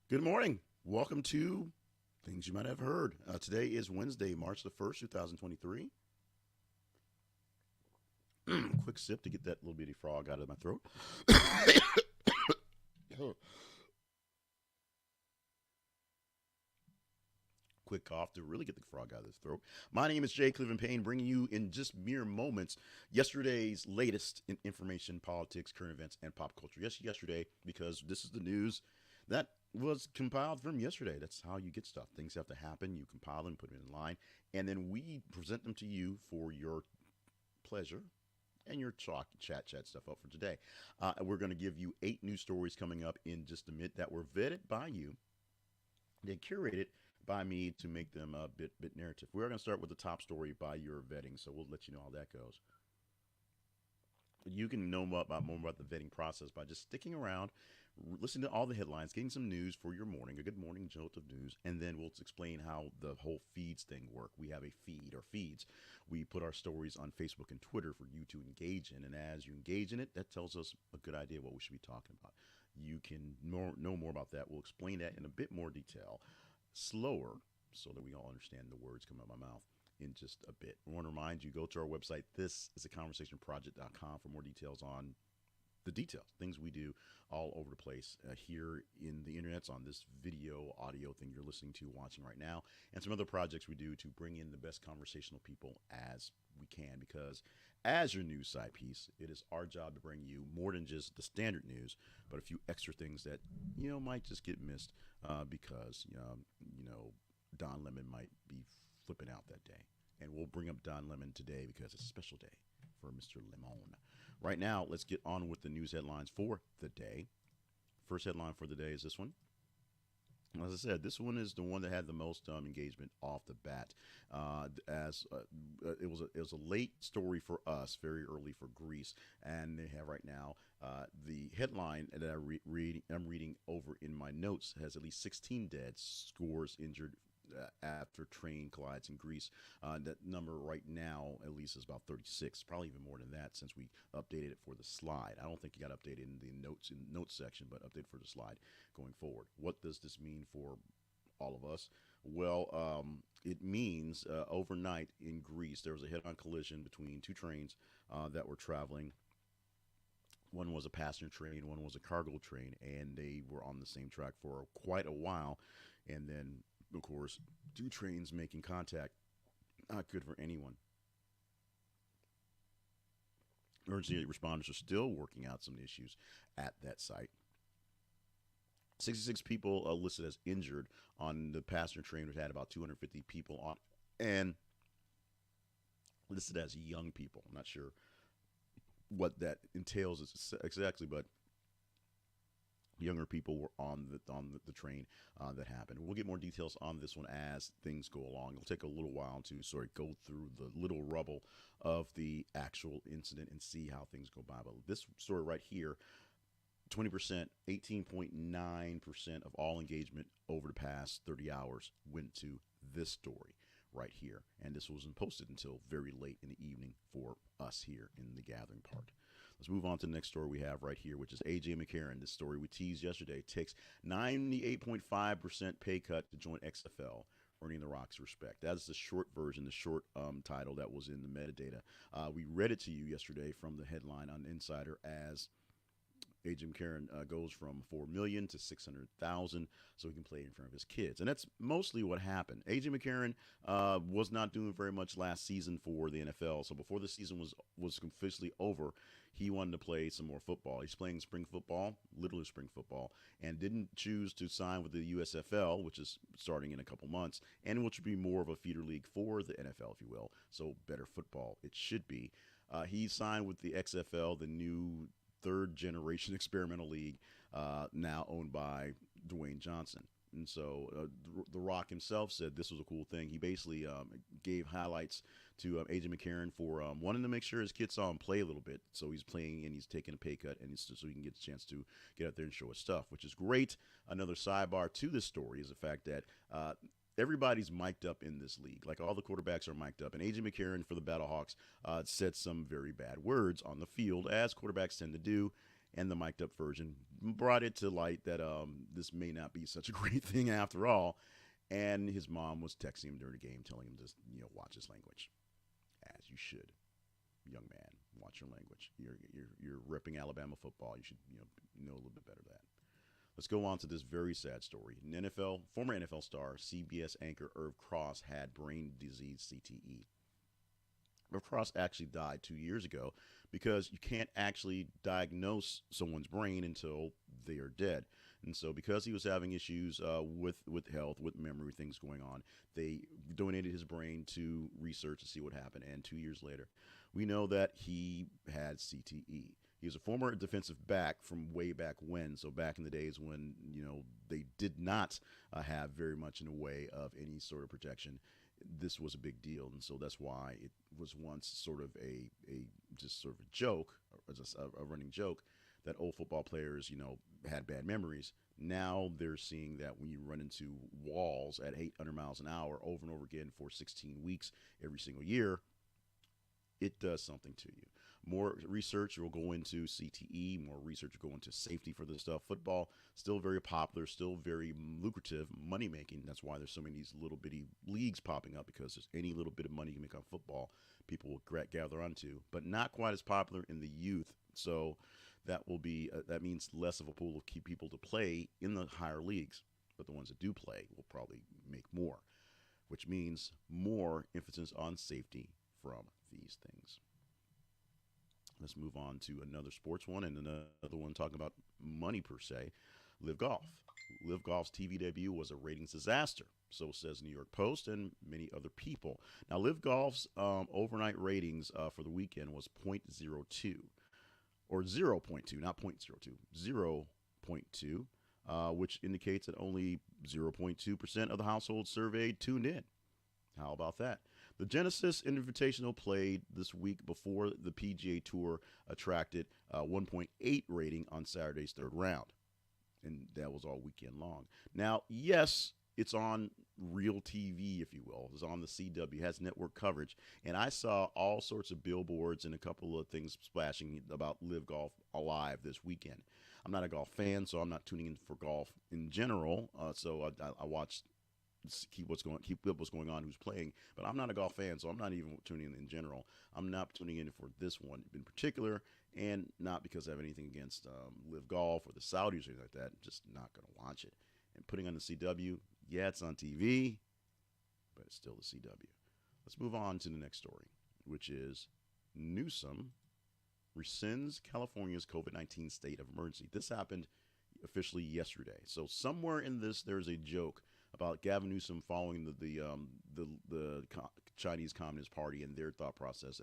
Good morning. Welcome to Things You Might Have Heard. Today is Wednesday, March the 1st, 2023. Quick sip to get that little bitty frog out of my throat. Quick cough to really get the frog out of his throat. My name is Jay Cleveland Payne, bringing you in just mere moments yesterday's latest in information, politics, current events, and pop culture. Yes, yesterday, because this is the news that was compiled from yesterday. That's how you get stuff. Things have to happen. You compile them, put them in line, and then we present them to you for your pleasure and your chat stuff up for today. We're going to give you 8 news stories coming up in just a minute that were vetted by you, then curated by me to make them a bit narrative. We're going to start with the top story by your vetting, so we'll let you know how that goes. You can know more about the vetting process by just sticking around, listening to all the headlines, getting some news for your morning, a good morning jolt of news, and then we'll explain how the whole feeds thing work. We have a feed or feeds. We put our stories on Facebook and Twitter for you to engage in, and as you engage in it, that tells us a good idea what we should be talking about. You can know more about that. We'll explain that in a bit more detail, slower, so that we all understand the words coming out of my mouth in just a bit. I want to remind you, go to our website, thisisaconversationproject.com, for more details on the details, things we do all over the place here in the internets, on this video, audio thing you're listening to, watching right now, and some other projects we do to bring in the best conversational people as we can. Because as your news side piece, it is our job to bring you more than just the standard news, but a few extra things that might just get missed because Don Lemon might be flipping out that day. And we'll bring up Don Lemon today because it's a special day for Mr. Lemon. Right now, let's get on with the news headlines for the day. First headline for the day is this one. As I said, this one is the one that had the most engagement off the bat. It was a late story for us, very early for Greece, and they have right now the headline that I'm reading over in my notes has at least 16 dead, scores injured after train collides in Greece. That number right now, at least, is about 36, probably even more than that since we updated it for the slide. I don't think it got updated in the notes section, but updated for the slide going forward. What does this mean for all of us? Well, it means overnight in Greece, there was a head-on collision between 2 trains that were traveling. One was a passenger train, one was a cargo train, and they were on the same track for quite a while. And then, of course, 2 trains making contact, not good for anyone. Emergency responders are still working out some issues at that site. 66 people listed as injured on the passenger train, which had about 250 people on, and listed as young people. I'm not sure what that entails exactly, but younger people were on the train that happened. We'll get more details on this one as things go along. It'll take a little while to go through the little rubble of the actual incident and see how things go by. But this story right here, 20%, 18.9% of all engagement over the past 30 hours went to this story right here. And this wasn't posted until very late in the evening for us here in the gathering part. Let's move on to the next story we have right here, which is A.J. McCarron. This story we teased yesterday takes 98.5% pay cut to join XFL, earning the Rock's respect. That is the short version, the short title that was in the metadata. We read it to you yesterday from the headline on Insider as A.J. McCarron goes from $4 million to $600,000 so he can play in front of his kids. And that's mostly what happened. A.J. McCarron was not doing very much last season for the NFL. So before the season was officially over, he wanted to play some more football. He's playing spring football, literally spring football, and didn't choose to sign with the USFL, which is starting in a couple months, and which would be more of a feeder league for the NFL, if you will. So better football, it should be. He signed with the XFL, the new 3rd generation experimental league, now owned by Dwayne Johnson. And so The Rock himself said this was a cool thing. He basically gave highlights to A.J. McCarron for wanting to make sure his kids saw him play a little bit. So he's playing and he's taking a pay cut, and so he can get a chance to get out there and show his stuff, which is great. Another sidebar to this story is the fact that everybody's mic'd up in this league. Like, all the quarterbacks are mic'd up. And A.J. McCarron for the Battlehawks said some very bad words on the field, as quarterbacks tend to do. and the mic'd up version brought it to light that this may not be such a great thing after all. And his mom was texting him during the game, telling him to watch his language, as you should, young man. Watch your language. You're ripping Alabama football. You should know a little bit better than that. Let's go on to this very sad story. An former NFL star, CBS anchor Irv Cross had brain disease, CTE. Irv Cross actually died 2 years ago because you can't actually diagnose someone's brain until they are dead. And so because he was having issues with health, with memory, things going on, they donated his brain to research to see what happened. And 2 years later, we know that he had CTE. He was a former defensive back from way back when, so back in the days when they did not have very much in the way of any sort of protection. This was a big deal, and so that's why it was once sort of a joke, or a running joke, that old football players had bad memories. Now they're seeing that when you run into walls at 800 miles an hour over and over again for 16 weeks every single year, it does something to you. More research will go into CTE, more research will go into safety for this stuff. Football, still very popular, still very lucrative, money making. That's why there's so many of these little bitty leagues popping up, because there's any little bit of money you can make on football, people will gather onto, but not quite as popular in the youth. So that will be, that means less of a pool of key people to play in the higher leagues, but the ones that do play will probably make more, which means more emphasis on safety from these things. Let's move on to another sports one, and another one talking about money per se. Live Golf. Live Golf's TV debut was a ratings disaster, so says New York Post and many other people. Now, Live Golf's overnight ratings for the weekend was 0.02, or 0.2, not 0.02, 0.2, which indicates that only 0.2% of the households surveyed tuned in. How about that? The Genesis Invitational played this week before the PGA Tour attracted a 1.8 rating on Saturday's third round. And that was all weekend long. Now, yes, it's on real TV, if you will. It's on the CW. It has network coverage. And I saw all sorts of billboards and a couple of things splashing about Live Golf Alive this weekend. I'm not a golf fan, so I'm not tuning in for golf in general. So I watched keep up what's going on, who's playing, but I'm not a golf fan, so I'm not even tuning in general. I'm not tuning in for this one in particular, and not because I have anything against Live Golf or the Saudis or anything like that. I'm just not going to watch it. And putting on the CW, yeah, it's on TV, but it's still the CW. Let's move on to the next story, which is Newsom rescinds California's COVID-19 state of emergency. This happened officially yesterday. So somewhere in this, there's a joke about Gavin Newsom following the Chinese Communist Party and their thought process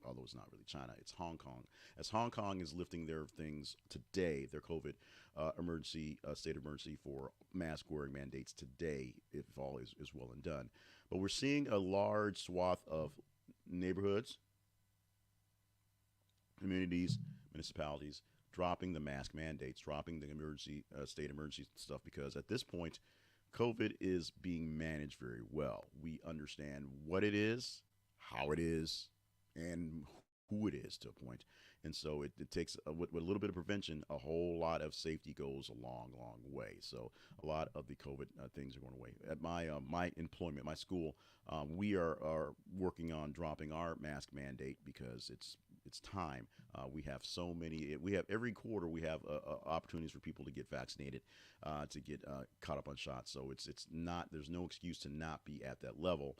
although it's not really China, it's Hong Kong. As Hong Kong is lifting their things today, their COVID state of emergency for mask wearing mandates today, if all is well and done. But we're seeing a large swath of neighborhoods, communities, municipalities dropping the mask mandates, dropping the state emergency stuff, because at this point, COVID is being managed very well. We understand what it is, how it is, and who it is to a point. And so it takes, with a little bit of prevention, a whole lot of safety goes a long, long way. So a lot of the COVID things are going away. At my employment, my school, we are working on dropping our mask mandate because it's time. We have so many. We have every quarter we have opportunities for people to get vaccinated, to get caught up on shots. So it's not. There's no excuse to not be at that level,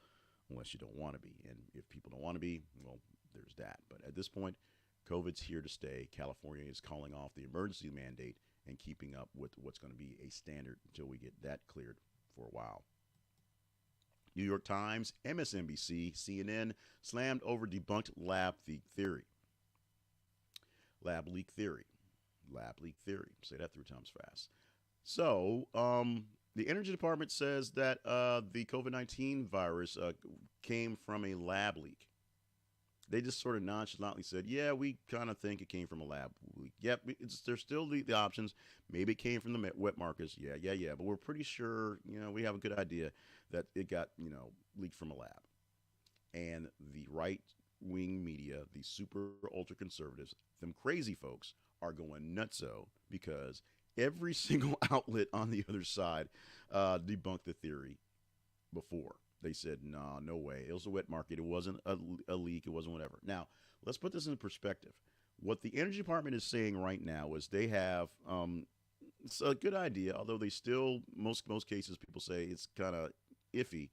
unless you don't want to be. And if people don't want to be, well, there's that. But at this point, COVID's here to stay. California is calling off the emergency mandate and keeping up with what's going to be a standard until we get that cleared for a while. New York Times, MSNBC, CNN slammed over debunked lab leak theory. Lab leak theory. Lab leak theory. Say that 3 times fast. So, the Energy Department says that the COVID-19 virus came from a lab leak. They just sort of nonchalantly said, yeah, we kind of think it came from a lab leak. Yep, there's still the options. Maybe it came from the wet markers. Yeah. But we're pretty sure, we have a good idea that it got, leaked from a lab. And the right wing media, the super ultra conservatives, them crazy folks are going nutso because every single outlet on the other side debunked the theory before. They said, nah, no way. It was a wet market. It wasn't a leak. It wasn't whatever. Now, let's put this in perspective. What the Energy Department is saying right now is they have, it's a good idea, although they still, most cases, people say it's kind of iffy,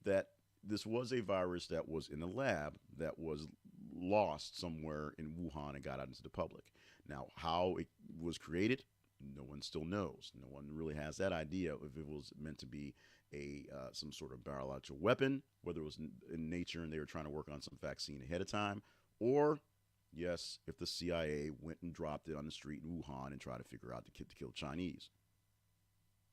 that this was a virus that was in the lab that was lost somewhere in Wuhan and got out into the public. Now, how it was created, no one still knows. No one really has that idea if it was meant to be a some sort of biological weapon, whether it was in nature and they were trying to work on some vaccine ahead of time, or yes, if the CIA went and dropped it on the street in Wuhan and tried to figure out to kill Chinese.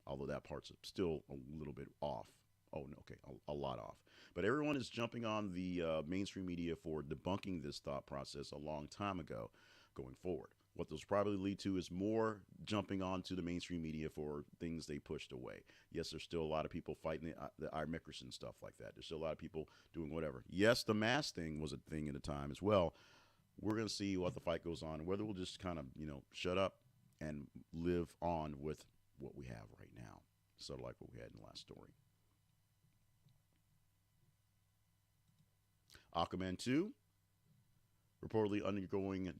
Although that part's still a little bit off. Oh, no, okay, a lot off. But everyone is jumping on the mainstream media for debunking this thought process a long time ago going forward. What those probably lead to is more jumping onto the mainstream media for things they pushed away. Yes, there's still a lot of people fighting the McCarron stuff like that. There's still a lot of people doing whatever. Yes, the mask thing was a thing at a time as well. We're going to see what the fight goes on, whether we'll just kind of, shut up and live on with what we have right now. Sort of like what we had in the last story. Aquaman 2, reportedly undergoing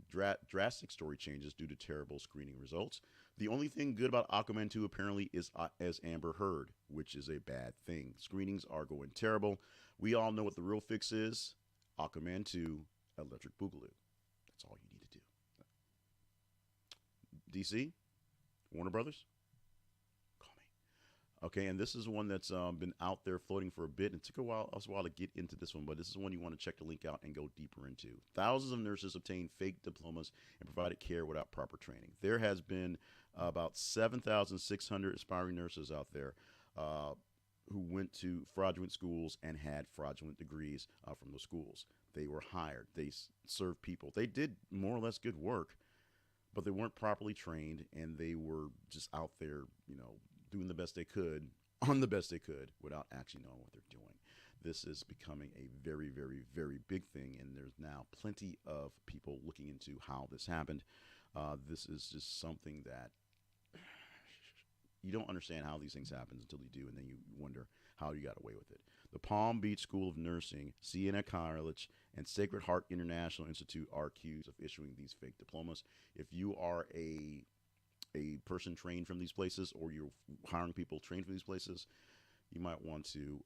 drastic story changes due to terrible screening results. The only thing good about Aquaman 2 apparently is as Amber Heard, which is a bad thing. Screenings are going terrible. We all know what the real fix is. Aquaman 2, Electric Boogaloo. That's all you need to do. DC, Warner Brothers, call me. Okay, and this is one that's been out there floating for a bit. And it took a while to get into this one, but this is one you want to check the link out and go deeper into. Thousands of nurses obtained fake diplomas and provided care without proper training. There has been about 7,600 aspiring nurses out there who went to fraudulent schools and had fraudulent degrees from those schools. They were hired. They served people. They did more or less good work, but they weren't properly trained, and they were just out there, doing the best they could, on the best they could, without actually knowing what they're doing. This is becoming a very, very, very big thing, and there's now plenty of people looking into how this happened. This is just something that you don't understand how these things happen until you do, and then you wonder how you got away with it. The Palm Beach School of Nursing, Siena College, and Sacred Heart International Institute are accused of issuing these fake diplomas. If you are a person trained from these places, or you're hiring people trained from these places, you might want to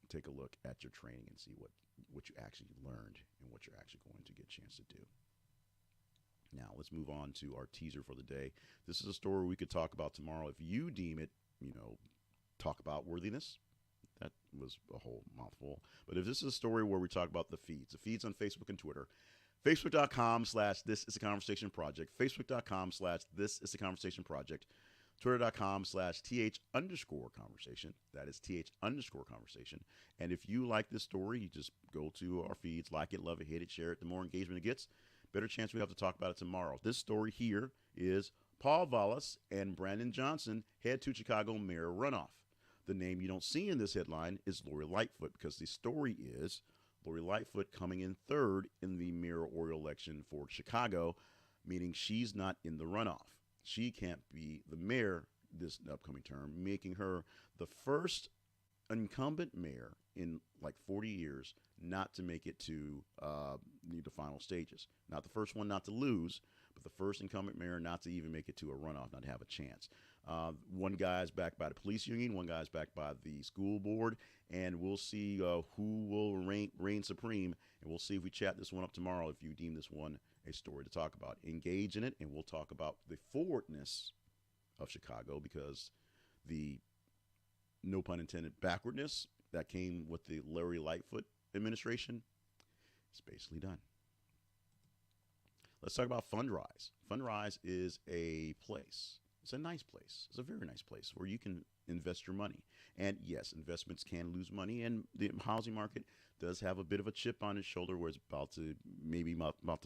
take a look at your training and see what you actually learned and what you're actually going to get a chance to do. Now, let's move on to our teaser for the day. This is a story we could talk about tomorrow. If you deem it, talk about worthiness. That was a whole mouthful. But if this is a story where we talk about the feeds on Facebook and Twitter, Facebook.com/This Is a Conversation Project, Facebook.com/This Is a Conversation Project, Twitter.com/TH_conversation. That is TH_conversation. And if you like this story, you just go to our feeds, like it, love it, hate it, share it. The more engagement it gets, better chance we have to talk about it tomorrow. This story here is Paul Vallas and Brandon Johnson head to Chicago mayor runoff. The name you don't see in this headline is Lori Lightfoot, because the story is Lori Lightfoot coming in third in the mayoral election for Chicago, meaning she's not in the runoff. She can't be the mayor this upcoming term, making her the first incumbent mayor in like 40 years not to make it to the final stages. Not the first one not to lose, but the first incumbent mayor not to even make it to a runoff, not to have a chance. One guy's backed by the police union, one guy's backed by the school board, and we'll see who will reign supreme, and we'll see if we chat this one up tomorrow if you deem this one a story to talk about. Engage in it, and we'll talk about the forwardness of Chicago, because the, no pun intended, backwardness that came with the Lori Lightfoot administration is basically done. Let's talk about Fundrise. Fundrise is a place. It's a nice place. It's a very nice place where you can invest your money. And yes, investments can lose money, and the housing market does have a bit of a chip on its shoulder where it's about to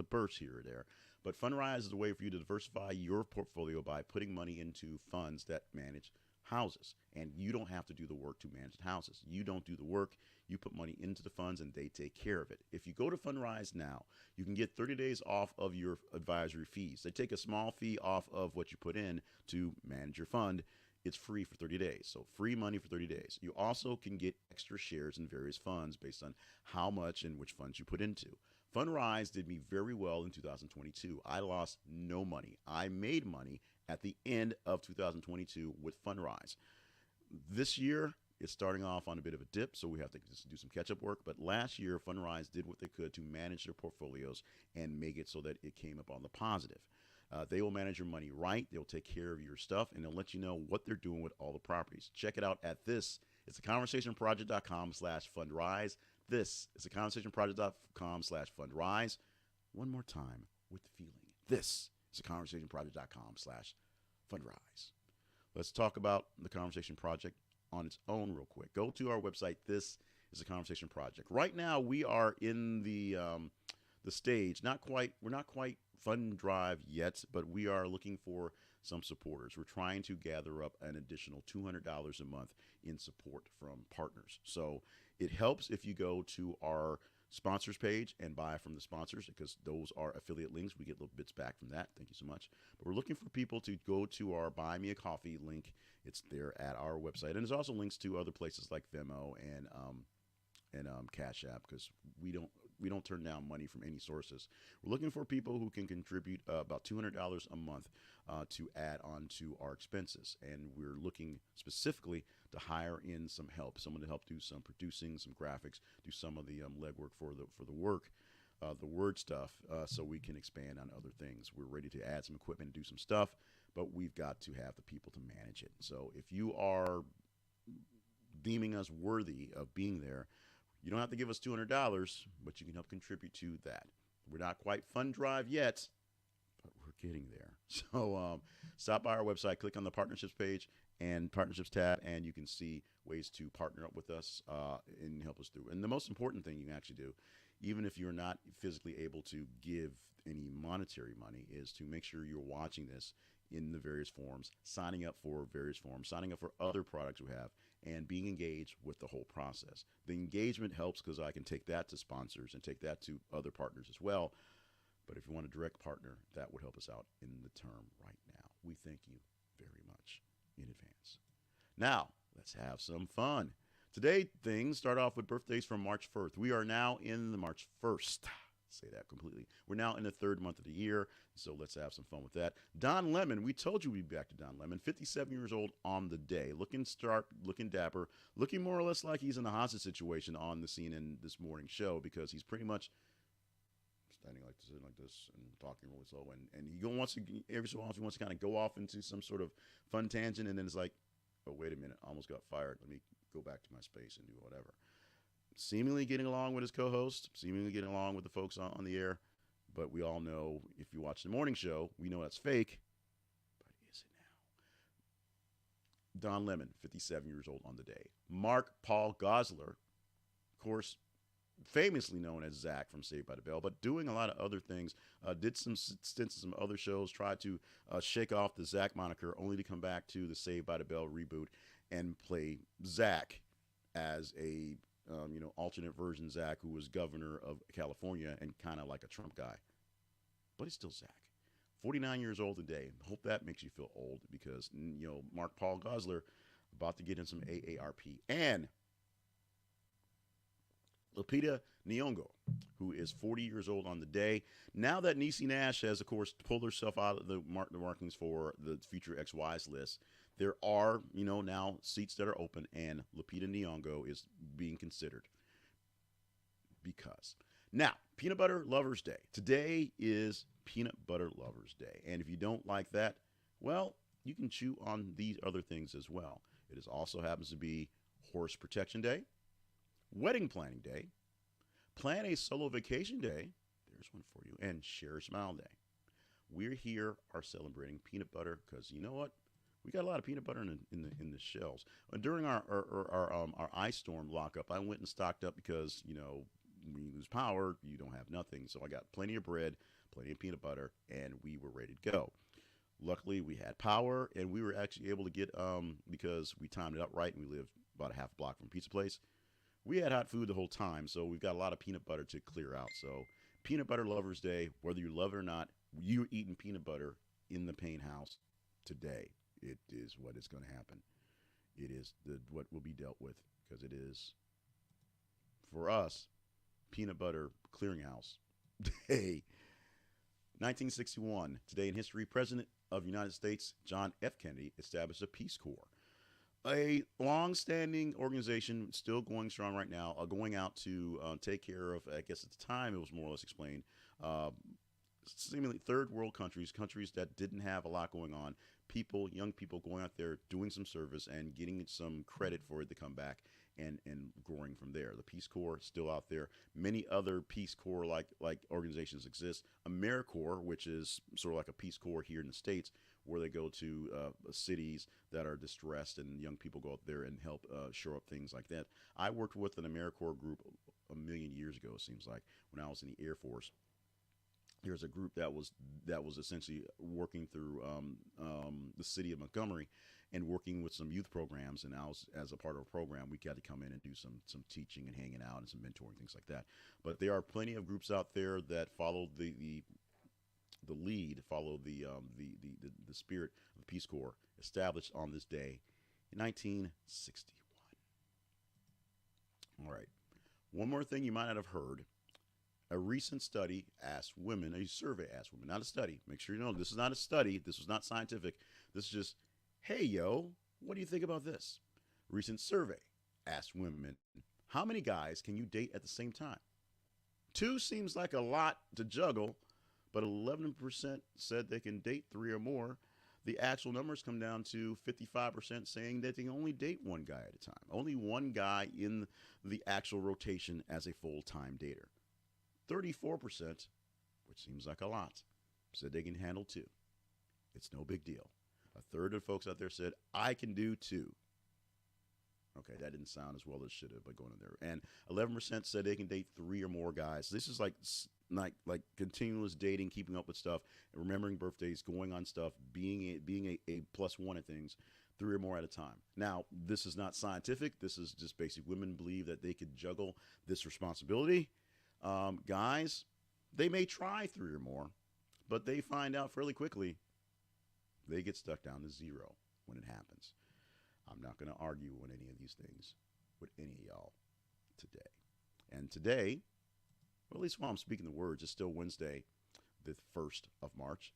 burst here or there. But Fundrise is a way for you to diversify your portfolio by putting money into funds that manage houses, and you don't have to do the work to manage the houses. You don't do the work. You put money into the funds, and they take care of it. If you go to Fundrise now, you can get 30 days off of your advisory fees. They take a small fee off of what you put in to manage your fund. It's free for 30 days. So free money for 30 days. You also can get extra shares in various funds based on how much and which funds you put into. Fundrise did me very well in 2022. I lost no money. I made money at the end of 2022 with Fundrise. This year, it's starting off on a bit of a dip, so we have to just do some catch-up work. But last year, Fundrise did what they could to manage their portfolios and make it so that it came up on the positive. They will manage your money right. They'll take care of your stuff, and they'll let you know what they're doing with all the properties. Check it out at this. It's theconversationproject.com/fundrise. This is theconversationproject.com/fundrise. One more time with the feeling. This is theconversationproject.com/fundrise. Let's talk about the Conversation Project on its own real quick. Go to our website. This is the Conversation Project. Right now, we are in the stage. We're not quite fund drive yet, but we are looking for some supporters. We're trying to gather up an additional $200 a month in support from partners. So it helps if you go to our sponsors page and buy from the sponsors, because those are affiliate links. We get little bits back from that. Thank you so much. But we're looking for people to go to our Buy Me a Coffee link. It's there at our website. And there's also links to other places like Venmo and Cash App, because we don't turn down money from any sources. We're looking for people who can contribute about $200 a month to add on to our expenses. And we're looking specifically to hire in some help, someone to help do some producing, some graphics, do some of the legwork for the work, the word stuff, so we can expand on other things. We're ready to add some equipment and do some stuff, but we've got to have the people to manage it. So if you are deeming us worthy of being there, you don't have to give us $200, but you can help contribute to that. We're not quite fund drive yet, but we're getting there. So stop by our website, click on the partnerships page and partnerships tab, and you can see ways to partner up with us and help us through. And the most important thing you can actually do, even if you're not physically able to give any monetary money, is to make sure you're watching this in the various forms, signing up for various forms, signing up for other products we have, and being engaged with the whole process. The engagement helps because I can take that to sponsors and take that to other partners as well. But if you want a direct partner, that would help us out in the term right now. We thank you very much in advance. Now, let's have some fun. Today, things start off with birthdays from March 1st. We are now in the March 1st. Say that completely. We're now in the third month of the year, so let's have some fun with that. Don Lemon, we told you we'd be back to Don Lemon, 57 years old on the day, looking sharp, looking dapper, looking more or less like he's in a hostage situation on the scene in this morning show, because he's pretty much standing like this and talking really slow, and he wants to, every so often he wants to kind of go off into some sort of fun tangent, and then it's like, oh, wait a minute, I almost got fired. Let me go back to my space and do whatever. Seemingly getting along with his co-host, seemingly getting along with the folks on the air, but we all know, if you watch the morning show, we know that's fake. But is it now? Don Lemon, 57 years old on the day. Mark Paul Gosselaar, of course, famously known as Zach from Saved by the Bell, but doing a lot of other things, did some stints in some other shows, tried to shake off the Zach moniker, only to come back to the Saved by the Bell reboot and play Zach as a alternate version Zach, who was governor of California and kind of like a Trump guy. But he's still Zach. 49 years old today. Hope that makes you feel old, because, Mark Paul Gosselaar about to get in some AARP. And Lupita Nyong'o, who is 40 years old on the day. Now that Niecy Nash has, of course, pulled herself out of the markings for the future XY's list, there are, now seats that are open, and Lupita Nyong'o is being considered. Because now, Peanut Butter Lovers Day. Today is Peanut Butter Lovers Day. And if you don't like that, well, you can chew on these other things as well. It also happens to be Horse Protection Day, Wedding Planning Day, Plan a Solo Vacation Day, there's one for you, and Share a Smile Day. We're here are celebrating peanut butter because, you know what? We got a lot of peanut butter in the shelves. During our ice storm lockup, I went and stocked up because, when you lose power, you don't have nothing. So I got plenty of bread, plenty of peanut butter, and we were ready to go. Luckily, we had power, and we were actually able to get because we timed it up right, and we lived about a half block from a pizza place. We had hot food the whole time, so we've got a lot of peanut butter to clear out. So, Peanut Butter Lovers Day, whether you love it or not, you're eating peanut butter in the Payne house today. It is what is going to happen. It is what will be dealt with because it is for us peanut butter clearinghouse day. 1961, today in history, President of the United States John F. Kennedy established a Peace Corps, a long-standing organization still going strong right now, going out to take care of, I guess at the time it was more or less explained, uh, seemingly third world countries, countries that didn't have a lot going on, people, young people going out there doing some service and getting some credit for it to come back and growing from there. The Peace Corps is still out there. Many other Peace Corps like organizations exist. AmeriCorps, which is sort of like a Peace Corps here in the States, where they go to cities that are distressed and young people go out there and help shore up things like that. I worked with an AmeriCorps group a million years ago, it seems like, when I was in the Air Force. There's a group that was essentially working through the city of Montgomery and working with some youth programs. And I was, as a part of a program, we got to come in and do some teaching and hanging out and some mentoring, things like that. But there are plenty of groups out there that follow the lead, follow the spirit of the Peace Corps, established on this day in 1961. All right. One more thing you might not have heard. A recent study asked women, a survey asked women, not a study. Make sure you know this is not a study. This was not scientific. This is just, hey, yo, what do you think about this? A recent survey asked women, how many guys can you date at the same time? Two seems like a lot to juggle, but 11% said they can date three or more. The actual numbers come down to 55% saying that they can only date one guy at a time. Only one guy in the actual rotation as a full-time dater. 34%, which seems like a lot, said they can handle two. It's no big deal. A third of folks out there said, I can do two. Okay, that didn't sound as well as it should have, but going in there. And 11% said they can date three or more guys. This is like continuous dating, keeping up with stuff, remembering birthdays, going on stuff, being a plus one at things, three or more at a time. Now, this is not scientific. This is just basic. Women believe that they could juggle this responsibility. Guys, they may try three or more, but they find out fairly quickly they get stuck down to zero when it happens. I'm not going to argue on any of these things with any of y'all today. And today, well, at least while I'm speaking the words, it's still Wednesday, the 1st of March,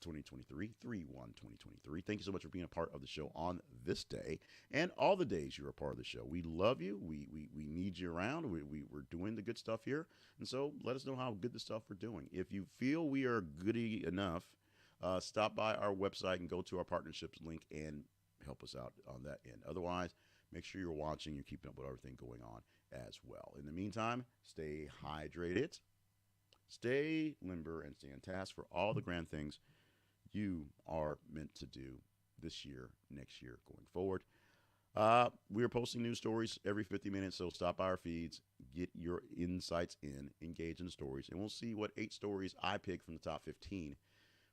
2023, 3/1/2023. Thank you so much for being a part of the show on this day and all the days you're a part of the show. We love you. We need you around. We're doing the good stuff here. And so let us know how good the stuff we're doing. If you feel we are goody enough, stop by our website and go to our partnerships link and help us out on that end. Otherwise, make sure you're watching, you're keeping up with everything going on as well. In the meantime, stay hydrated, stay limber, and stay on task for all the grand things you are meant to do this year, next year, going forward. We are posting news stories every 50 minutes, so stop by our feeds, get your insights in, engage in the stories, and we'll see what 8 stories I pick from the top 15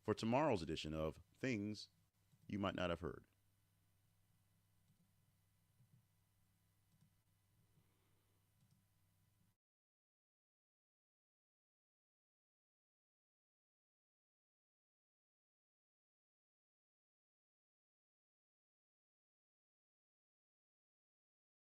for tomorrow's edition of Things You Might Not Have Heard.